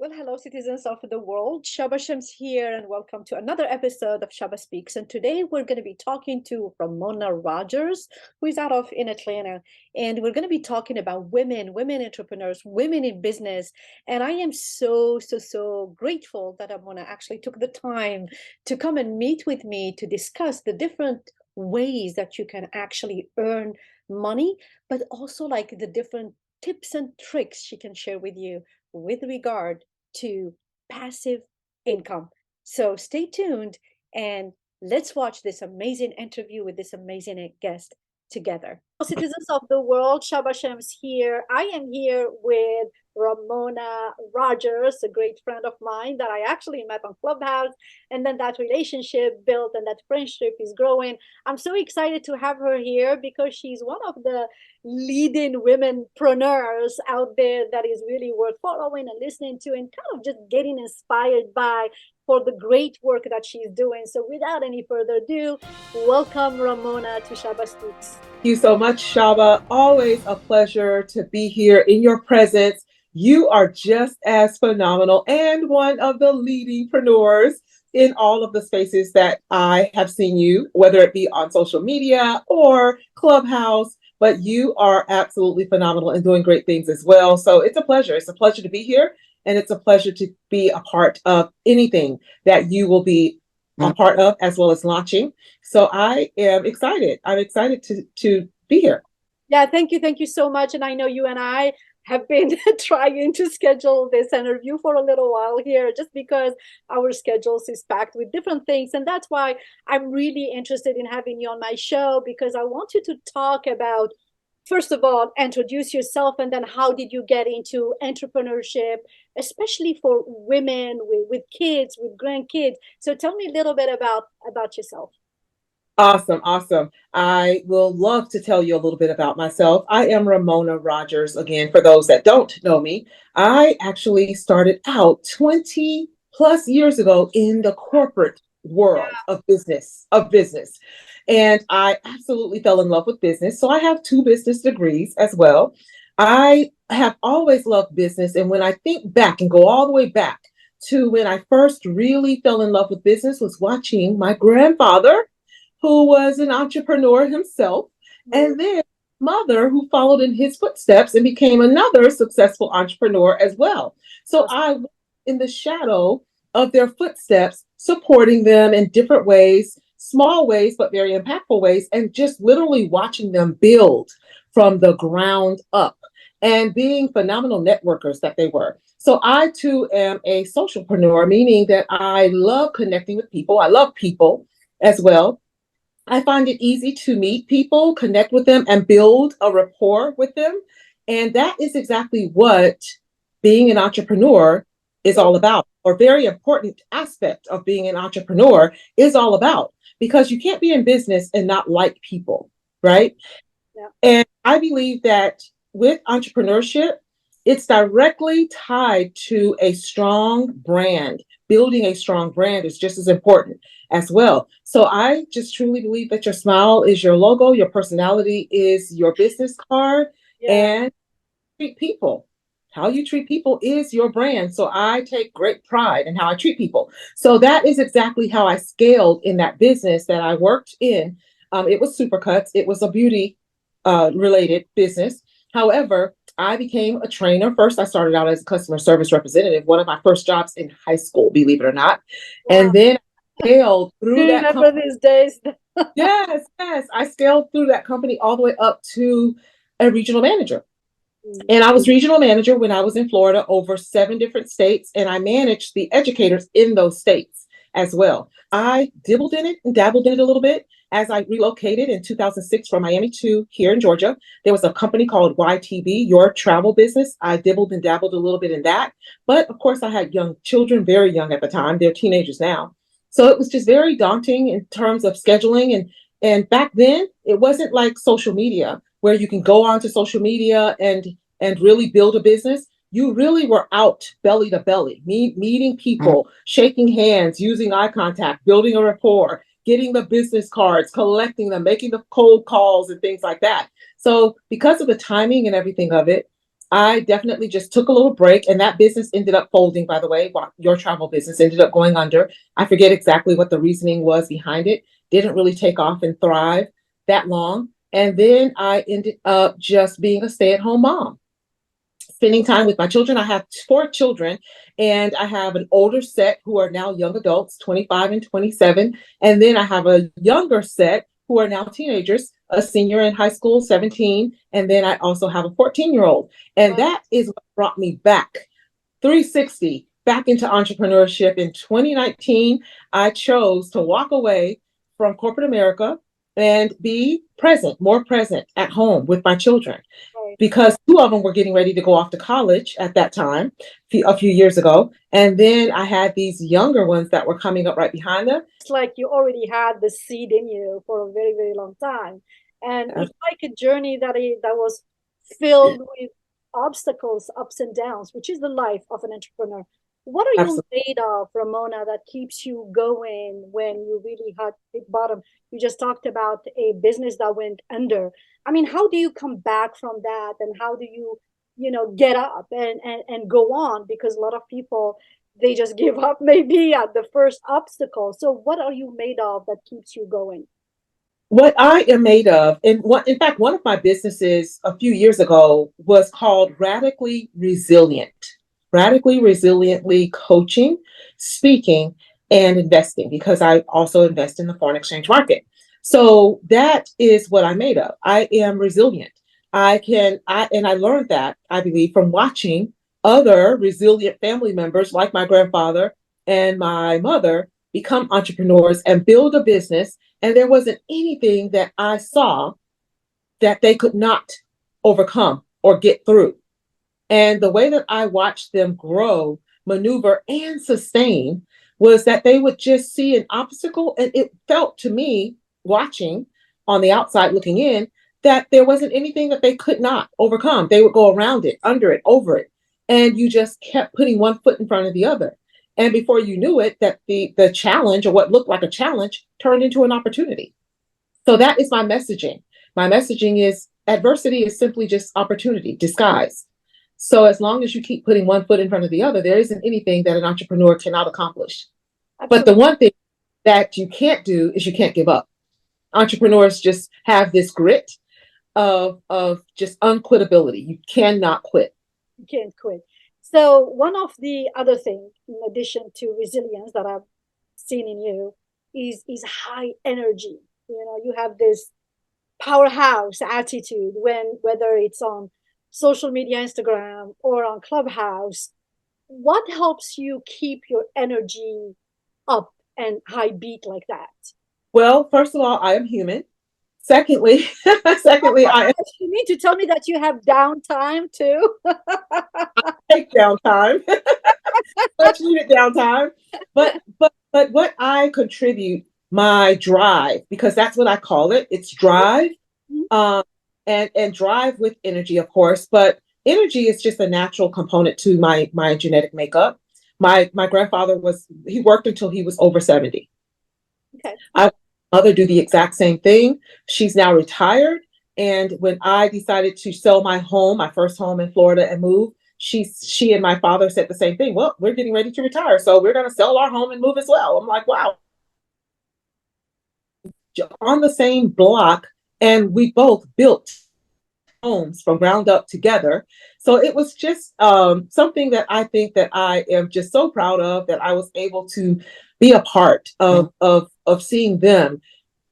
Well, hello, citizens of the world. Shaba Shams here, and welcome to another episode of Shaba Speaks. And today we're going to be talking to Ramona Rogers, who is out of in Atlanta, and we're going to be talking about women entrepreneurs, women in business. And I am so grateful that Ramona actually took the time to come and meet with me to discuss the different ways that you can actually earn money, but also like the different tips and tricks she can share with you with regard to passive income. So stay tuned and let's watch this amazing interview with this amazing guest together. Citizens of the world, Shaba Shams here. I am here with Ramona Rogers, a great friend of mine that I actually met on Clubhouse. And then that relationship built and that friendship is growing. I'm so excited to have her here because she's one of the leading womenpreneurs out there that is really worth following and listening to and kind of just getting inspired by for the great work that she's doing. So without any further ado, welcome Ramona to Shaba Speaks. Thank you so much, Shaba. Always a pleasure to be here in your presence. You are just as phenomenal and one of the leading preneurs in all of the spaces that I have seen you, whether it be on social media or Clubhouse. But you are absolutely phenomenal and doing great things as well. So it's a pleasure. It's a pleasure to be here. And it's a pleasure to be a part of anything that you will be a part of, as well as launching. So I am excited. I'm excited to be here. Yeah, thank you so much. And I know you and I have been trying to schedule this interview for a little while here just because our schedules is packed with different things. And that's why I'm really interested in having you on my show because I want you to talk about, first of all, introduce yourself and then how did you get into entrepreneurship, especially for women with kids, with grandkids. So tell me a little bit about yourself. Awesome. I will love to tell you a little bit about myself. I am Ramona Rogers. Again, for those that don't know me, I actually started out 20 plus years ago in the corporate world of business. And I absolutely fell in love with business. So I have two business degrees as well. I have always loved business. And when I think back and go all the way back to when I first really fell in love with business was watching my grandfather, who was an entrepreneur himself, and then mother who followed in his footsteps and became another successful entrepreneur as well. So I was in the shadow of their footsteps, supporting them in different ways, small ways, but very impactful ways, and just literally watching them build from the ground up and being phenomenal networkers that they were. So I too am a socialpreneur, meaning that I love connecting with people. I love people as well. I find it easy to meet people, connect with them, and build a rapport with them. And that is exactly what being an entrepreneur is all about, or very important aspect of being an entrepreneur is all about, because you can't be in business and not like people, right? Yeah. And I believe that with entrepreneurship, it's directly tied to a strong brand. Building a strong brand is just as important as well. So I just truly believe that your smile is your logo, your personality is your business card, and treat people. How you treat people is your brand. So I take great pride in how I treat people. So that is exactly how I scaled in that business that I worked in. It was Supercuts. It was a beauty related business. However, I became a trainer. First, I started out as a customer service representative, one of my first jobs in high school, believe it or not. Wow. And then I scaled through that Remember company. these days? Yes. I scaled through that company all the way up to a regional manager. And I was regional manager when I was in Florida over 7 different states, and I managed the educators in those states as well. I dibbled in it and dabbled in it a little bit as I relocated in 2006 from Miami to here in Georgia. There was a company called YTB, Your Travel Business. I dibbled and dabbled a little bit in that. But of course, I had young children, very young at the time. They're teenagers now. So it was just very daunting in terms of scheduling. And back then, it wasn't like social media where you can go onto social media and really build a business. You really were out belly to belly, meeting people, shaking hands, using eye contact, building a rapport, getting the business cards, collecting them, making the cold calls and things like that. So because of the timing and everything of it, I definitely just took a little break, and that business ended up folding, by the way. Your travel business ended up going under. I forget exactly what the reasoning was behind it. Didn't really take off and thrive that long. And then I ended up just being a stay-at-home mom, spending time with my children. I have four children, and I have an older set who are now young adults, 25 and 27. And then I have a younger set who are now teenagers, a senior in high school, 17. And then I also have a 14-year-old. And Wow. that is what brought me back 360 back into entrepreneurship. In 2019, I chose to walk away from corporate America and be present, more present at home with my children, Right. because two of them were getting ready to go off to college at that time, a few years ago. And then I had these younger ones that were coming up right behind them. It's like you already had the seed in you for a very, very long time. And it's like a journey that was filled with obstacles, ups and downs, which is the life of an entrepreneur. What are you Absolutely. made of, Ramona, that keeps you going when you really hit bottom? You just talked about a business that went under. I mean, how do you come back from that, and how do you, get up and go on? Because a lot of people, they just give up maybe at the first obstacle. So what are you made of that keeps you going? What I am made of, and what, in fact, one of my businesses a few years ago was called Radically Resiliently Coaching, Speaking, and Investing, because I also invest in the foreign exchange market. So that is what I'm made of. I am resilient. And I learned that, I believe, from watching other resilient family members like my grandfather and my mother become entrepreneurs and build a business, and there wasn't anything that I saw that they could not overcome or get through. And the way that I watched them grow, maneuver, and sustain was that they would just see an obstacle. And it felt to me, watching on the outside looking in, that there wasn't anything that they could not overcome. They would go around it, under it, over it. And you just kept putting one foot in front of the other. And before you knew it, that the challenge, or what looked like a challenge, turned into an opportunity. So that is my messaging. My messaging is adversity is simply just opportunity disguised. So as long as you keep putting one foot in front of the other, there isn't anything that an entrepreneur cannot accomplish. But the Absolutely. one thing that you can't do is you can't give up. Entrepreneurs just have this grit of just unquittability. You cannot quit. You can't quit. So one of the other things, in addition to resilience, that I've seen in you is high energy. You have this powerhouse attitude when, whether it's on social media, Instagram, or on Clubhouse. What helps you keep your energy up and high beat like that? Well, first of all, I am human. Secondly, secondly, I You need to tell me that you have downtime too. take downtime. Much needed downtime. But what I contribute, my drive, because that's what I call it. It's drive, um, and drive with energy, of course. But energy is just a natural component to my genetic makeup. My grandfather he worked until he was over 70. Okay. I mother do the exact same thing. She's now retired. And when I decided to sell my home, my first home in Florida, and move, she and my father said the same thing. Well, we're getting ready to retire, so we're going to sell our home and move as well. I'm like, wow, on the same block, and we both built homes from ground up together. So it was just something that I think that I am just so proud of, that I was able to be a part of seeing them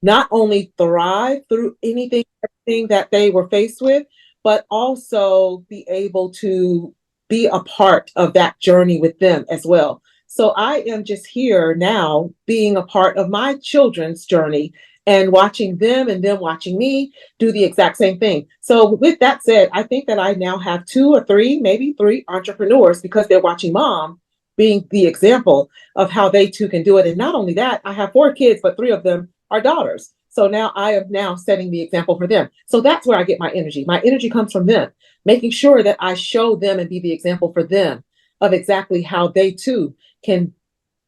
not only thrive through everything that they were faced with, but also be able to be a part of that journey with them as well. So I am just here now being a part of my children's journey and watching them and them watching me do the exact same thing. So with that said, I think that I now have two or three, maybe three entrepreneurs, because they're watching mom being the example of how they too can do it. And not only that, I have four kids, but three of them are daughters. So now I am now setting the example for them. So that's where I get my energy. My energy comes from them, making sure that I show them and be the example for them of exactly how they too can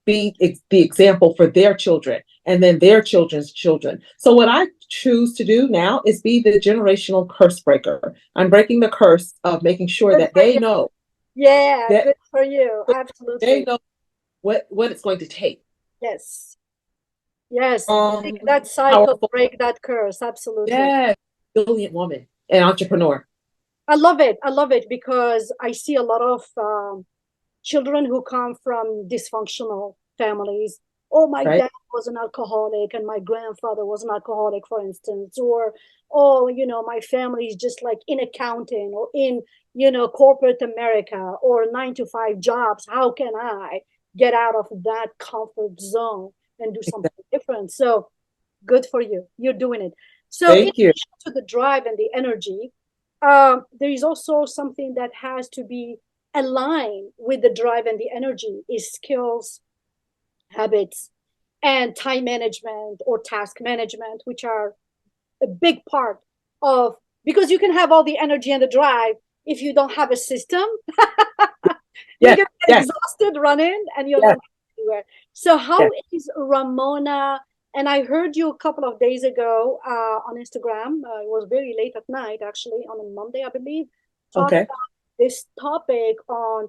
be the example for their children and then their children's children. So what I choose to do now is be the generational curse breaker. I'm breaking the curse of making sure Good that for they you. know Yeah, that good for you. they Absolutely. know what it's going to take. Yes. Yes. Break that cycle, Powerful, break that curse. Absolutely. yeah, brilliant woman and entrepreneur, I love it. I love it because I see a lot of children who come from dysfunctional families. Oh, my right? dad was an alcoholic and my grandfather was an alcoholic, for instance. Or, oh, my family is just like in accounting or in, corporate America or 9 to 5 jobs. How can I get out of that comfort zone and do something Exactly. different? So good for you. You're doing it. So, in Thank you. addition to the drive and the energy, there is also something that has to be aligned with the drive and the energy is skills, habits, and time management or task management, which are a big part of, because you can have all the energy and the drive if you don't have a system. You're Yes, gonna get yes, exhausted running and you're not yes, going anywhere. So how yes. is Ramona? And I heard you a couple of days ago on Instagram. It was very late at night, actually, on a Monday, I believe, talk Okay. about this topic on,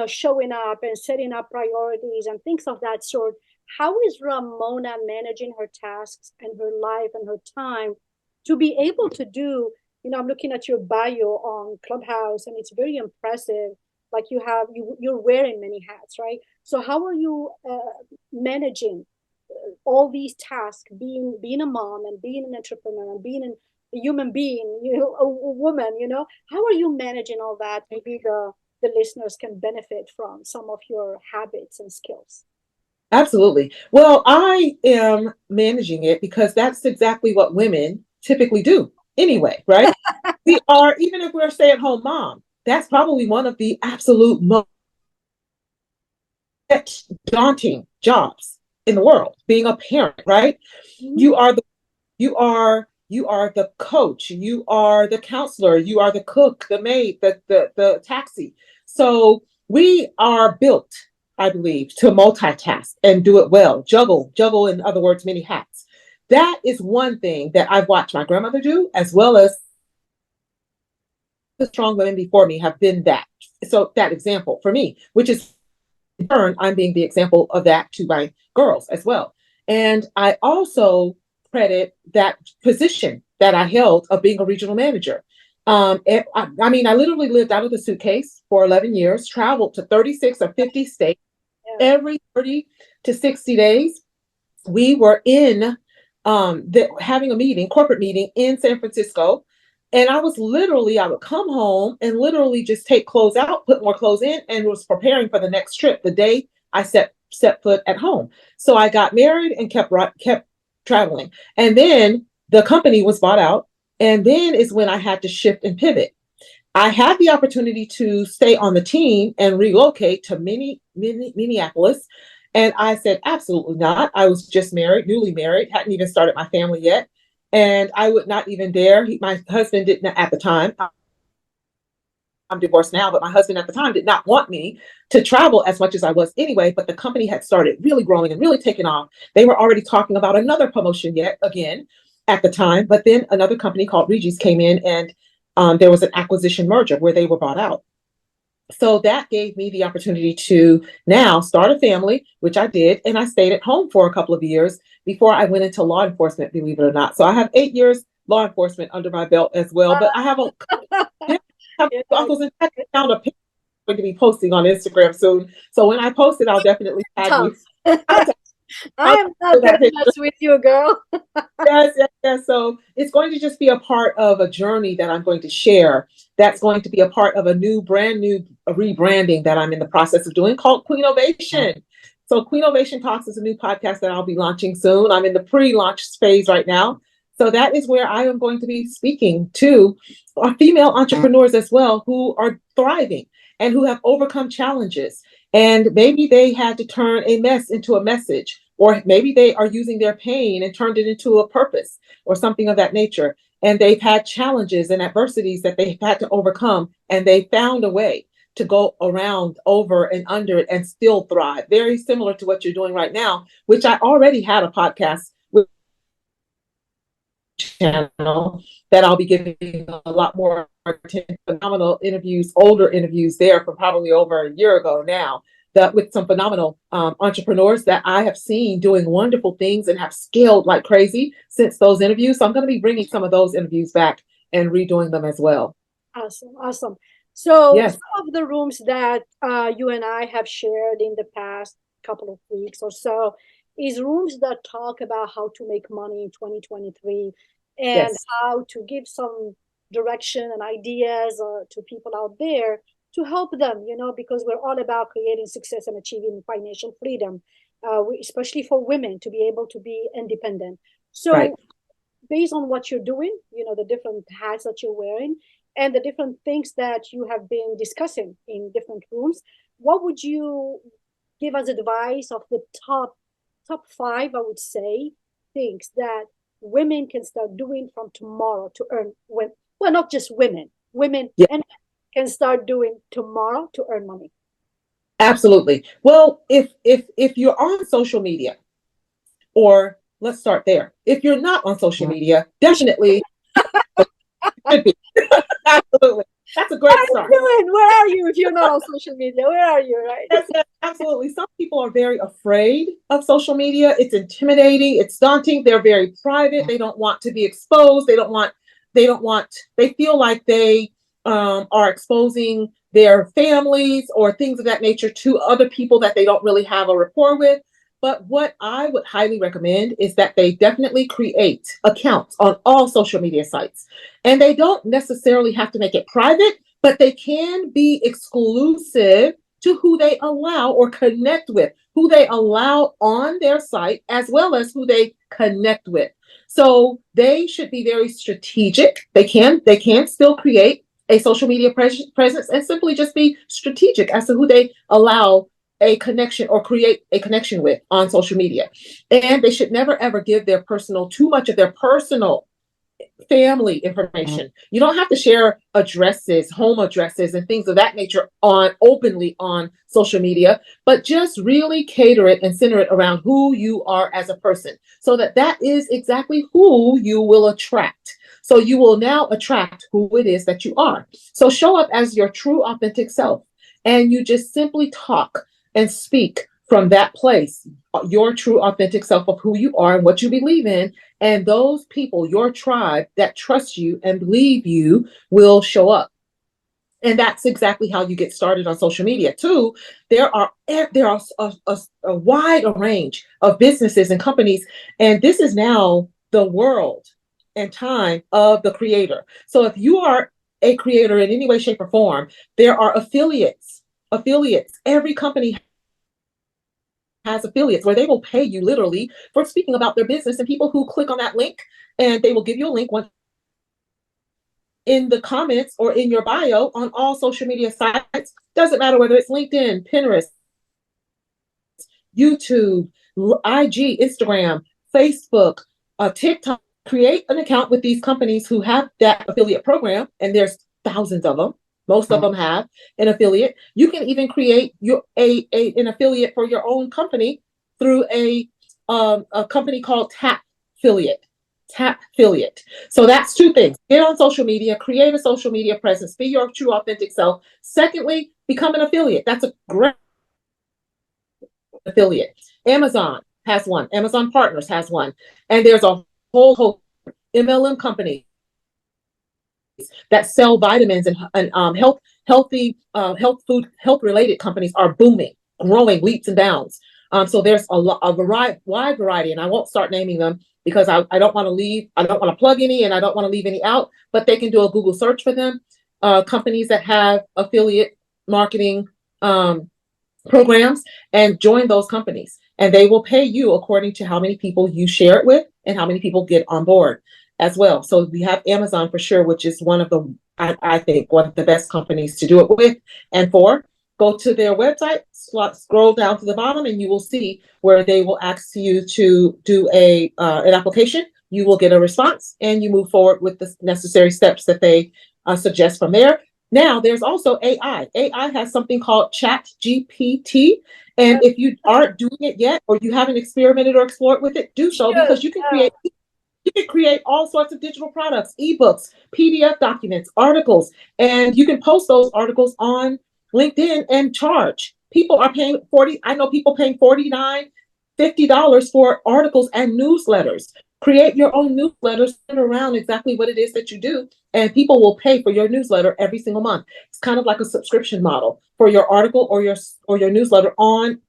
showing up and setting up priorities and things of that sort. How is Ramona managing her tasks and her life and her time to be able to do? I'm looking at your bio on Clubhouse, and it's very impressive. Like you're wearing many hats, right? So how are you managing all these tasks, being a mom and being an entrepreneur and being a human being, a woman, how are you managing all that? Maybe the listeners can benefit from some of your habits and skills. Absolutely. Well, I am managing it because that's exactly what women typically do anyway, right? We are, even if we're a stay at home mom, that's probably one of the absolute most daunting jobs in the world, being a parent, right? Mhm. You are the you are the coach, you are the counselor, you are the cook, the maid, the taxi. So we are built, I believe, to multitask and do it well, juggle, in other words, many hats. That is one thing that I've watched my grandmother do, as well as the strong women before me have been that. So that example for me, which is in turn, I'm being the example of that to my girls as well. And I also credit that position that I held of being a regional manager. I mean, I literally lived out of the suitcase for 11 years, traveled to 36 or 50 states Yeah. every 30 to 60 days. We were in having a meeting, corporate meeting in San Francisco. And I would come home and literally just take clothes out, put more clothes in, and was preparing for the next trip the day I set foot at home. So I got married and kept traveling. And then the company was bought out. And then is when I had to shift and pivot. I had the opportunity to stay on the team and relocate to Minneapolis. And I said, absolutely not. I was just married, newly married, hadn't even started my family yet. And I would not even dare. My husband didn't at the time. I'm divorced now, but my husband at the time did not want me to travel as much as I was anyway. But the company had started really growing and really taking off. They were already talking about another promotion yet again at the time. But then another company called Regis came in, and there was an acquisition merger where they were bought out. So that gave me the opportunity to now start a family, which I did. And I stayed at home for a couple of years before I went into law enforcement, believe it or not. So I have 8 years law enforcement under my belt as well. But I have a yeah, I have Yeah. uncles and I found a picture I'm going to be posting on Instagram soon. So when I post it, I'll definitely tag Tough. you. I I'll tag am you not that gonna picture. mess with you, girl. Yes, yes, yes. So it's going to just be a part of a journey that I'm going to share. That's going to be a part of a brand new rebranding that I'm in the process of doing called Queen Ovation. So Queen Ovation Talks is a new podcast that I'll be launching soon. I'm in the pre-launch phase right now. So that is where I am going to be speaking to female entrepreneurs as well who are thriving and who have overcome challenges. And maybe they had to turn a mess into a message, or maybe they are using their pain and turned it into a purpose or something of that nature. And they've had challenges and adversities that they've had to overcome, and they found a way to go around, over and under it and still thrive. Very similar to what you're doing right now, which I already had a podcast with channel that I'll be giving a lot more attention. Phenomenal interviews, older interviews there from probably over a year ago now, that with some phenomenal entrepreneurs that I have seen doing wonderful things and have scaled like crazy since those interviews. So I'm going to be bringing some of those interviews back and redoing them as well. Awesome, awesome. So Yes, some of the rooms that you and I have shared in the past couple of weeks or so is rooms that talk about how to make money in 2023 and yes, how to give some direction and ideas to people out there to help them, because we're all about creating success and achieving financial freedom, especially for women to be able to be independent. right. So based on what you're doing, the different hats that you're wearing and the different things that you have been discussing in different rooms, what would you give as advice of the top five, I would say, things that women can start doing from tomorrow to earn when well, not just women Yeah, and can start doing tomorrow to earn money. absolutely. Well, if you're on social media, or let's start there. If you're not on social media, You should, definitely should be. Absolutely. That's a what are great you start. doing? Where are you if you're not on social media? Where are you, right? Yes, yes, absolutely. Some people are very afraid of social media. It's intimidating, it's daunting. They're very private. They don't want to be exposed. They feel like they are exposing their families or things of that nature to other people that they don't really have a rapport with. But what I would highly recommend is that they definitely create accounts on all social media sites. And they don't necessarily have to make it private, but they can be exclusive to who they allow or connect with, who they allow on their site, as well as who they connect with. So they should be very strategic. They can still create a social media presence and simply just be strategic as to who they allow a connection or create a connection with on social media. And they should never ever give their personal too much of their personal family information. You don't have to share addresses, home addresses, and things of that nature on openly on social media, but just really cater it and center it around who you are as a person, so that that is exactly who you will attract. So you will now attract who it is that you are. So show up as your true, authentic self, and you just simply talk and speak from that place, your true, authentic self of who you are and what you believe in, and those people, your tribe that trust you and believe you, will show up. And that's exactly how you get started on social media too. There are a wide range of businesses and companies, and this is now the world and time of the creator. So if you are a creator in any way, shape, or form, there are affiliates. Affiliates. Every company has affiliates where they will pay you literally for speaking about their business, and people who click on that link, and they will give you a link once in the comments or in your bio on all social media sites. Doesn't matter whether it's LinkedIn, Pinterest, YouTube, IG, Instagram, Facebook, TikTok. Create an account with these companies who have that affiliate program, and there's thousands of them. Most of them have an affiliate. You can even create an affiliate for your own company through a company called Tap Affiliate. Tap Affiliate. So that's two things. Get on social media, create a social media presence, be your true authentic self. Secondly, become an affiliate. That's a great affiliate. Amazon has one. Amazon Partners has one. And there's a whole host of MLM companies that sell vitamins and health related companies are booming, growing leaps and bounds. So there's wide variety, and I won't start naming them because I don't want to plug any, and I don't want to leave any out. But they can do a Google search for them. Companies that have affiliate marketing programs, and join those companies, and they will pay you according to how many people you share it with and how many people get on board as well. So we have Amazon for sure, which is one of the, I think, one of the best companies to do it with and for. Go to their website, scroll down to the bottom, and you will see where they will ask you to do an application. You will get a response, and you move forward with the necessary steps that they suggest from there. Now, there's also AI. AI has something called Chat GPT. And if you aren't doing it yet, or you haven't experimented or explored with it, do so, Should. because you can create all sorts of digital products, ebooks, PDF documents, articles, and you can post those articles on LinkedIn and charge. People are paying 40, I know people paying 49, $50 for articles and newsletters. Create your own newsletters around exactly what it is that you do, and people will pay for your newsletter every single month. It's kind of like a subscription model for your article or your newsletter on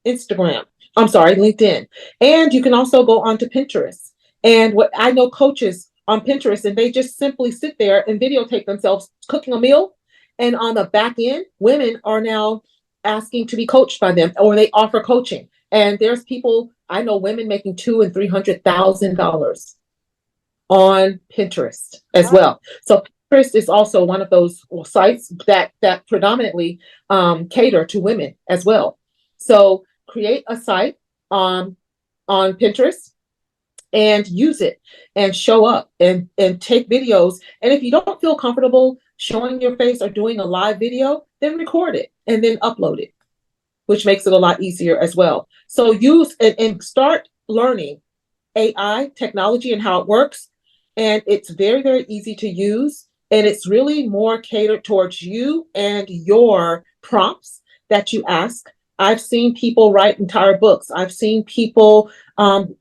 Instagram. I'm sorry, LinkedIn. And you can also go onto Pinterest. And what I know coaches on Pinterest, and they just simply sit there and videotape themselves cooking a meal. And on the back end, women are now asking to be coached by them, or they offer coaching. And there's people I know, women making $200,000 and $300,000 on Pinterest as Wow. well. So Pinterest is also one of those sites that predominantly cater to women as well. So create a site on Pinterest and use it and show up and take videos. And if you don't feel comfortable showing your face or doing a live video, then record it and then upload it, which makes it a lot easier as well. So use and start learning AI technology and how it works. And it's very, very easy to use. And it's really more catered towards you and your prompts that you ask. I've seen people write entire books. I've seen people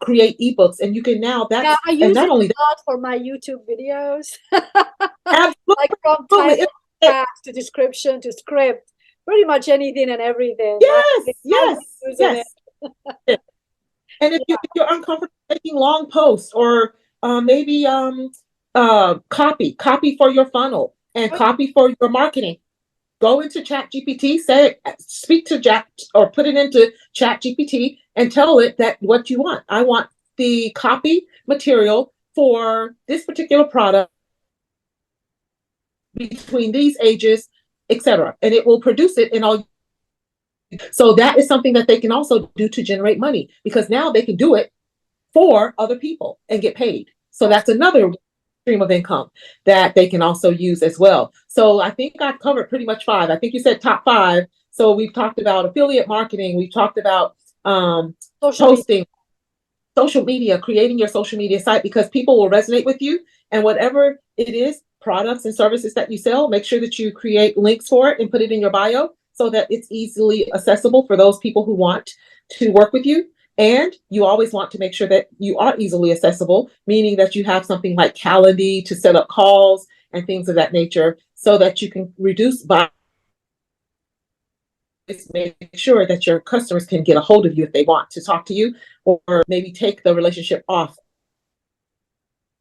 create ebooks, and you can now Yeah, that's I and use not it only a lot for my YouTube videos. that, Like from absolutely, title, text to description to script, pretty much anything and everything. yes, I've been yes, using it. yes. And if Yeah. you're uncomfortable making long posts, or maybe copy for your funnel and Oh, copy for your marketing, go into Chat GPT, speak to Jack, or put it into Chat GPT and tell it that what you want. I want the copy material for this particular product between these ages, etc. And it will produce it in all. So that is something that they can also do to generate money, because now they can do it for other people and get paid. So that's that's another stream of income that they can also use as well. So I think I've covered pretty much five. I think you said top five. So we've talked about affiliate marketing. We've talked about social media. posting, social media, creating your social media site, because people will resonate with you. And whatever it is, products and services that you sell, make sure that you create links for it and put it in your bio so that it's easily accessible for those people who want to work with you. And you always want to make sure that you are easily accessible, meaning that you have something like Calendly to set up calls and things of that nature, so that you can reduce by make sure that your customers can get a hold of you if they want to talk to you, or maybe take the relationship off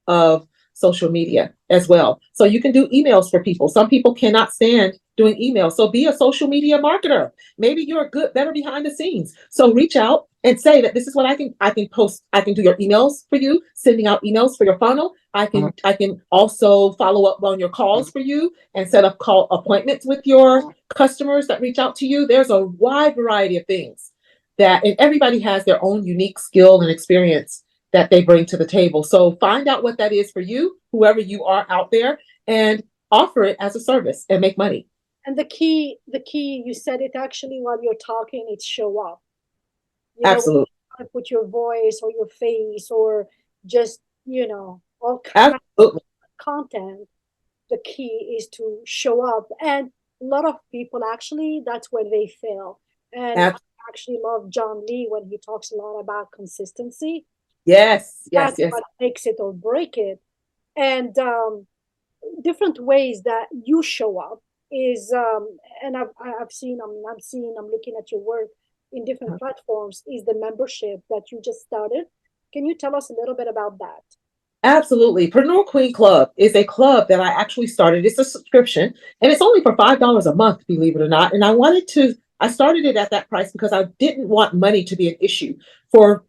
of social media as well. So you can do emails for people. Some people cannot stand doing emails. So be a social media marketer. Maybe you're good, better behind the scenes. So reach out and say that this is what I can post, I can do your emails for you, sending out emails for your funnel. I can also follow up on your calls for you and set up call appointments with your customers that reach out to you. There's a wide variety of things and everybody has their own unique skill and experience that they bring to the table. So find out what that is for you, whoever you are out there, and offer it as a service and make money. And the key, you said it actually while you're talking, it's show up. When Absolutely. you put your voice or your face or just, all kind Absolutely. of content, the key is to show up. And a lot of people actually, that's where they fail. And I Ab- actually love John Lee when he talks a lot about consistency. yes, yes, That's yes. what makes it or break it. And different ways that you show up is and I've seen I'm looking at your work in different platforms, is the membership that you just started. Can you tell us a little bit about that? Absolutely. Preneur Queen Club is a club that I actually started. It's a subscription, and it's only for $5 a month, believe it or not. And I started it at that price because I didn't want money to be an issue for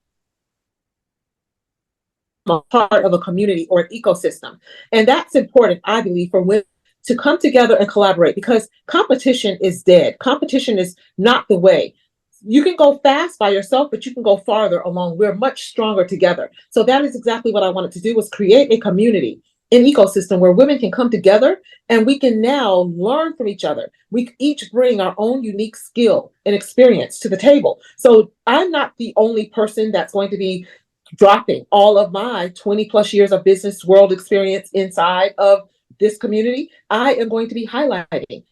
a part of a community or an ecosystem. And that's important, I believe, for women to come together and collaborate, because competition is dead. Competition is not the way. You can go fast by yourself, but you can go farther alone. We're much stronger together. So that is exactly what I wanted to do, was create a community an ecosystem where women can come together and we can now learn from each other. We each bring our own unique skill and experience to the table. So I'm not the only person that's going to be dropping all of my 20 plus years of business world experience inside of this community. I am going to be highlighting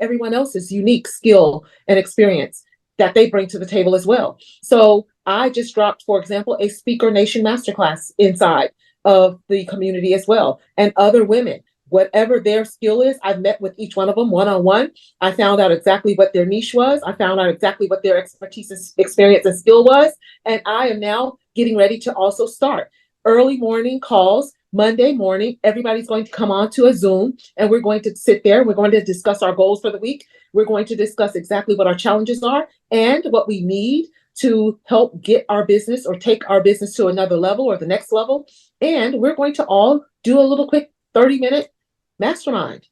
everyone else's unique skill and experience that they bring to the table as well. So I just dropped, for example, a Speaker Nation Masterclass inside of the community as well, and other women. Whatever their skill is, I've met with each one of them one-on-one. I found out exactly what their niche was. I found out exactly what their expertise, experience, and skill was. And I am now getting ready to also start early morning calls. Monday morning, everybody's going to come on to a Zoom and we're going to sit there. We're going to discuss our goals for the week. We're going to discuss exactly what our challenges are and what we need to help get our business or take our business to another level or the next level. And we're going to all do a little quick 30-minute mastermind.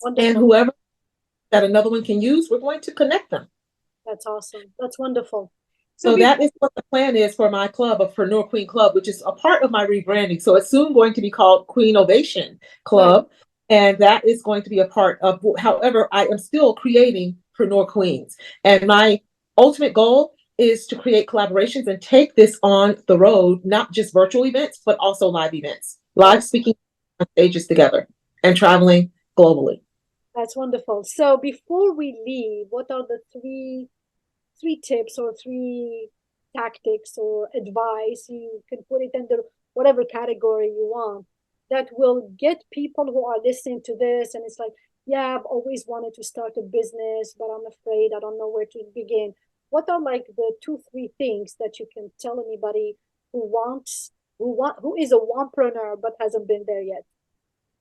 Wonderful. And whoever that another one can use, we're going to connect them. That's awesome. That's wonderful. So that is what the plan is for my club, of Preneur Queen Club, which is a part of my rebranding. So it's soon going to be called Queen Ovation Club. Right. And that is going to be a part of, however, I am still creating Preneur Queens. And my ultimate goal is to create collaborations and take this on the road, not just virtual events, but also live events, live speaking on stages together and traveling globally. That's wonderful. So before we leave, what are the three tips or three tactics or advice, you can put it under whatever category you want, that will get people who are listening to this and it's like, yeah, I've always wanted to start a business, but I'm afraid, I don't know where to begin. What are like the 2-3 things that you can tell anybody who is a wantrepreneur but hasn't been there yet?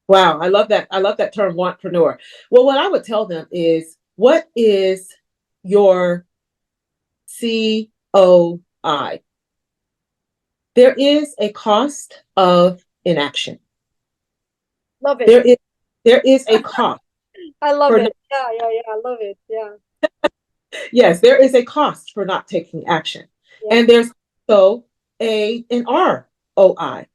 Wow, I love that. I love that term, wantrepreneur. Well, what I would tell them is, what is your COI? There is a cost of inaction. Love it. There is a cost. I love it. Yeah, I love it. Yeah. Yes, there is a cost for not taking action. Yeah. And there's also an ROI.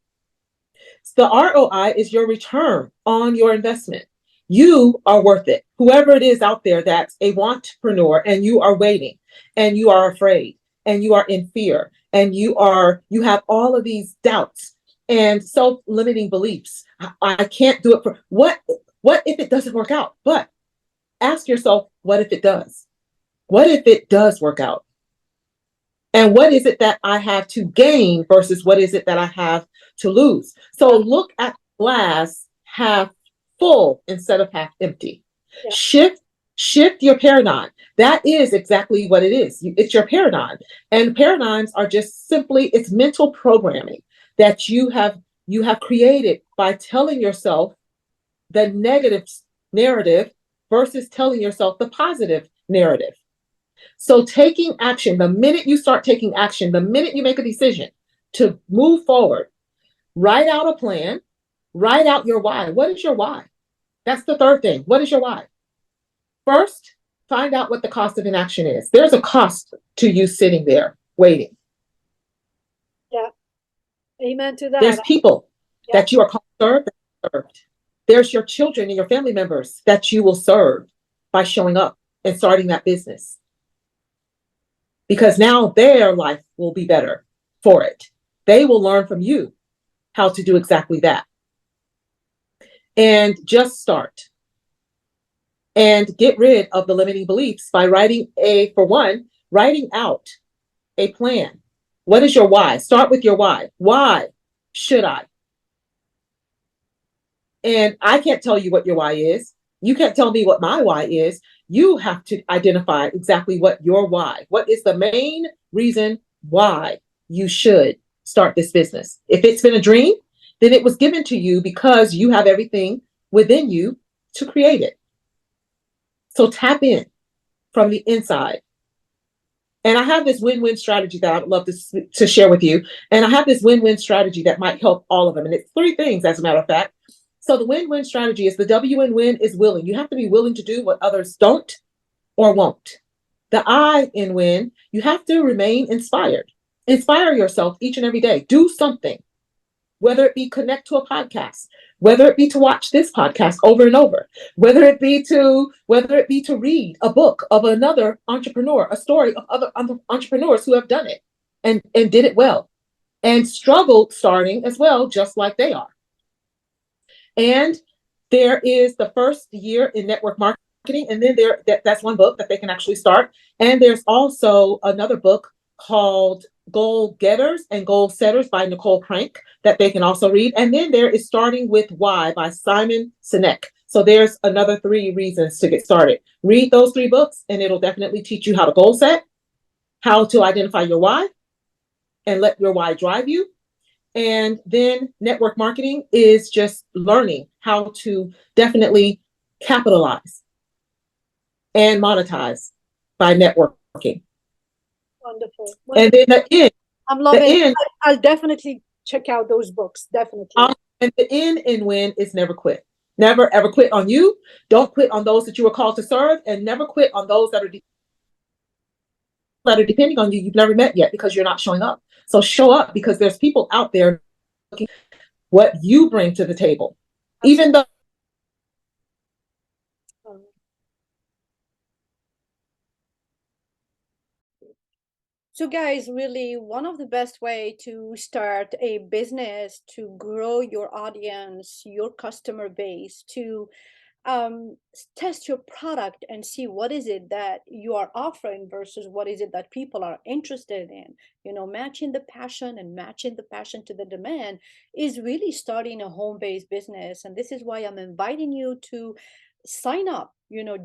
The ROI is your return on your investment. You are worth it. Whoever it is out there that's a wantrepreneur and you are waiting and you are afraid and you are in fear and you have all of these doubts and self-limiting beliefs. I can't do it for what if it doesn't work out? But ask yourself, what if it does? What if it does work out? And what is it that I have to gain versus what is it that I have to lose? So look at the glass half full instead of half empty. Yeah. Shift your paradigm. That is exactly what it is. It's your paradigm. And paradigms are just simply, it's mental programming that you have created by telling yourself the negative narrative versus telling yourself the positive narrative. So taking action, the minute you start taking action, the minute you make a decision to move forward, write out a plan, write out your why. What is your why? That's the third thing. What is your why? First, find out what the cost of inaction is. There's a cost to you sitting there waiting. Yeah. Amen to that. There's people that you are called to serve. There's your children and your family members that you will serve by showing up and starting that business. Because now their life will be better for it. They will learn from you how to do exactly that. And just start. And get rid of the limiting beliefs by writing out a plan. What is your why? Start with your why. Why should I? And I can't tell you what your why is. You can't tell me what my why is. You have to identify exactly what your why. What is the main reason why you should start this business? If it's been a dream, then it was given to you because you have everything within you to create it. So tap in from the inside. And I have this win-win strategy that I would love to share with you. And I have this win-win strategy that might help all of them. And it's 3 things, as a matter of fact. So the win-win strategy is, the W in win is willing. You have to be willing to do what others don't or won't. The I in win, you have to remain inspired. Inspire yourself each and every day. Do something, whether it be connect to a podcast, whether it be to watch this podcast over and over, whether it be to read a book of another entrepreneur, a story of other entrepreneurs who have done it and did it well and struggled starting as well, just like they are. And there is the first year in network marketing, and then that's one book that they can actually start. And there's also another book called Goal Getters and Goal Setters by Nicole Crank that they can also read. And then there is Starting with Why by Simon Sinek. So there's another 3 reasons to get started. Read those 3 books, and it'll definitely teach you how to goal set, how to identify your why, and let your why drive you. And then network marketing is just learning how to definitely capitalize and monetize by networking. Wonderful. And then I'm loving it. I'll definitely check out those books. Definitely. And the end and win is never quit. Never ever quit on you. Don't quit on those that you were called to serve, and never quit on those that are depending on you you've never met yet because you're not showing up. So show up, because there's people out there looking what you bring to the table. Even though So guys, really one of the best way to start a business, to grow your audience, your customer base, to test your product and see what is it that you are offering versus what is it that people are interested in. Matching the passion and matching the passion to the demand is really starting a home-based business. And this is why I'm inviting you to sign up,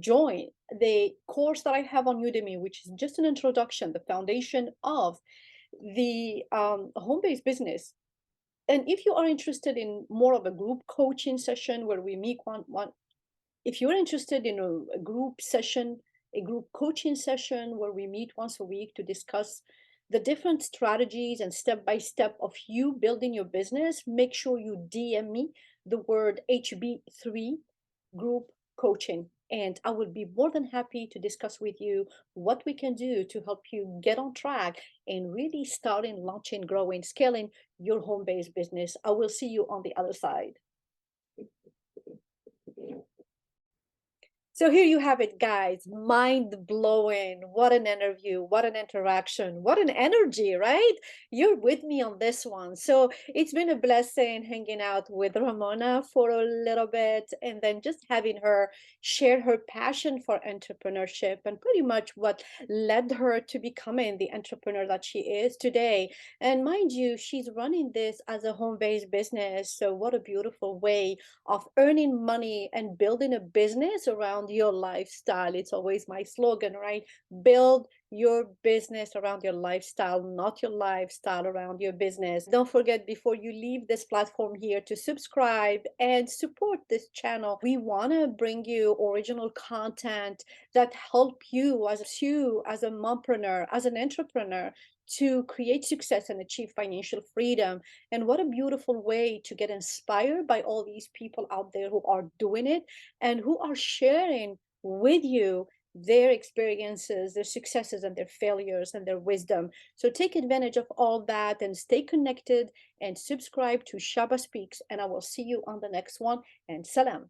join the course that I have on Udemy, which is just an introduction, the foundation of the home-based business. And if you are interested in more of a group coaching session where we meet one, if you're interested in a group session, a group coaching session where we meet once a week to discuss the different strategies and step by step of you building your business, make sure you DM me the word HB3 group coaching. And I will be more than happy to discuss with you what we can do to help you get on track and really starting, launching, growing, scaling your home-based business. I will see you on the other side. So here you have it, guys. Mind blowing. What an interview. What an interaction. What an energy, right? You're with me on this one. So it's been a blessing hanging out with Ramona for a little bit and then just having her share her passion for entrepreneurship and pretty much what led her to becoming the entrepreneur that she is today. And mind you, she's running this as a home-based business. So what a beautiful way of earning money and building a business around your lifestyle. It's always my slogan, right? Build your business around your lifestyle, not your lifestyle around your business. Don't forget, before you leave this platform here, to subscribe and support this channel. We want to bring you original content that help you as a mompreneur, as an entrepreneur, to create success and achieve financial freedom. And what a beautiful way to get inspired by all these people out there who are doing it and who are sharing with you their experiences, their successes and their failures and their wisdom. So take advantage of all that and stay connected and subscribe to Shaba Speaks. And I will see you on the next one. And salam.